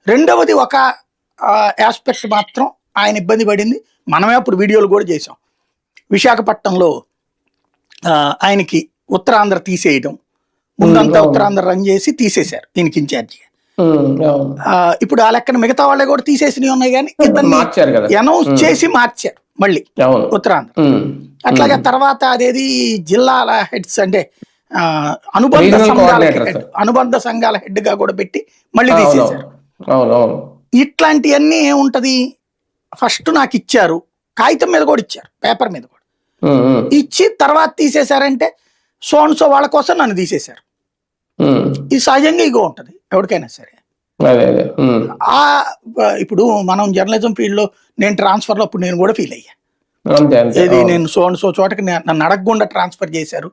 రెండవది ఒక ఆస్పెక్ట్ మాత్రం ఆయన ఇబ్బంది పడింది. మనమే అప్పుడు వీడియోలు కూడా చేసాం. విశాఖపట్నంలో ఆయనకి ఉత్తరాంధ్ర తీసేయడం, ముందంతా ఉత్తరాంధ్ర రన్ చేసి తీసేశారు ఈయనకి ఇన్ఛార్జిగా. ఇప్పుడు ఆ లెక్కన మిగతా వాళ్ళే కూడా తీసేసినవి ఉన్నాయి, కానీ ఇతన్ని అనౌన్స్ చేసి మార్చారు మళ్ళీ ఉత్తరాంధ్ర. అట్లాగే తర్వాత అదేది జిల్లాల హెడ్స్ అంటే అనుబంధ సంఘాల హెడ్ గా కూడా పెట్టి మళ్ళీ తీసేశారు. ఇట్లాంటివన్నీ ఏముంటది, ఫస్ట్ నాకు ఇచ్చారు, కాగితం మీద కూడా ఇచ్చారు, పేపర్ మీద కూడా ఇచ్చి తర్వాత తీసేశారంటే సో వాళ్ళ కోసం నన్ను తీసేశారు. ఇది సహజంగా ఇగో ఉంటది ఎవరికైనా సరే. ఇప్పుడు మనం జర్నలిజం ఫీల్డ్ లో నేను ట్రాన్స్ఫర్ లో అప్పుడు నేను కూడా ఫీల్ అయ్యా. ఇది నేను సో చోటకి నన్ను అడగకుండా ట్రాన్స్ఫర్ చేశారు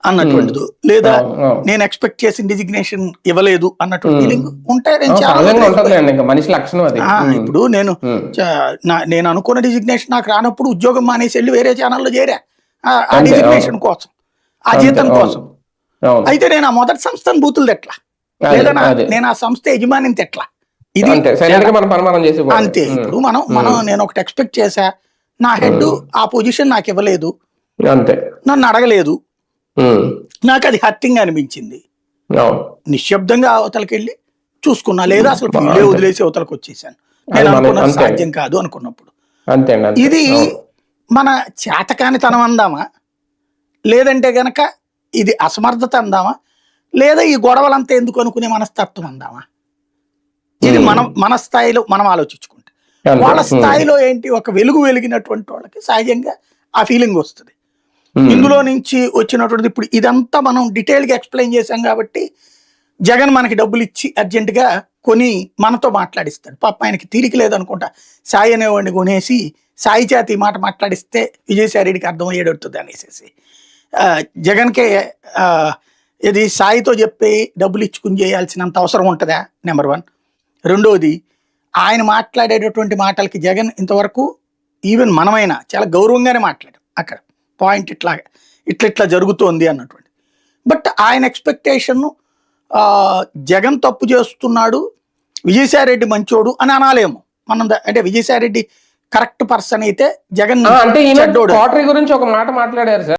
అన్నటువంటిది, లేదా నేను ఎక్స్పెక్ట్ చేసిన డిజిగ్నేషన్ ఇవ్వలేదు అన్నటువంటి ఫీలింగ్ ఉంటే ఇప్పుడు నేను అనుకున్న డిజిగ్నేషన్ నాకు రానప్పుడు ఉద్యోగం మానేసి వెళ్ళి వేరే ఛానల్లో చేరా ఆ డిజిగ్నేషన్ కోసం, ఆ జీతం కోసం. అయితే నేను ఆ మొదటి సంస్థను బూతులు తెట్లా, లేదా నేను ఆ సంస్థ యజమానిని తెట్లా, ఇది అంతే. ఇప్పుడు మనం నేను ఒకటి ఎక్స్పెక్ట్ చేశా, నా హెడ్ ఆ పొజిషన్ నాకు ఇవ్వలేదు, నన్ను అడగలేదు, నాకు అది హర్టింగ్ అనిపించింది, నిశ్శబ్దంగా అవతలకి వెళ్ళి చూసుకున్నా, లేదా అసలు ఫీల్డే వదిలేసి అవతలకి వచ్చేసాను. నేను అనుకున్న సాధ్యం కాదు అనుకున్నప్పుడు. ఇది మన చేతకానితనం అందామా, లేదంటే గనక ఇది అసమర్థత అందామా, లేదా ఈ గొడవలంతా ఎందుకు అనుకునే మనస్తత్వం అందామా? ఇది మన స్థాయిలో మనం ఆలోచించుకుంటే, వాళ్ళ స్థాయిలో ఏంటి, ఒక వెలిగినటువంటి వాళ్ళకి సహజంగా ఆ ఫీలింగ్ వస్తుంది. ఇందులో నుంచి వచ్చినటువంటి ఇప్పుడు ఇదంతా మనం డీటెయిల్ గా ఎక్స్ప్లెయిన్ చేశాం కాబట్టి జగన్ మనకి డబ్బులు ఇచ్చి అర్జెంట్ గా కొని మనతో మాట్లాడిస్తాడు. పాప ఆయనకి తీరిక లేదనుకుంటా, సాయి అనేవాడిని కొనేసి సాయి చేతి మాట మాట్లాడిస్తే విజయసాయి రెడ్డికి అర్థం అయ్యేటట్టుంది అనేసి జగన్కే ఇది సాయితో చెప్పి డబ్బులు ఇచ్చుకుని చేయాల్సినంత అవసరం ఉంటుందా, నెంబర్ 1. రెండోది, ఆయన మాట్లాడేటటువంటి మాటలకి జగన్ ఇంతవరకు ఈవెన్ మనమైనా చాలా గౌరవంగానే మాట్లాడాం. అక్కడ పాయింట్ ఇట్లా జరుగుతోంది అన్నటువంటి. బట్ ఆయన ఎక్స్పెక్టేషన్ జగన్ తప్పు చేస్తున్నాడు, విజయసాయి రెడ్డి మంచోడు అని అనాలేమో మనం. అంటే విజయసాయి రెడ్డి కరెక్ట్ పర్సన్ అయితే జగన్ గురించి ఒక మాట మాట్లాడారు సార్.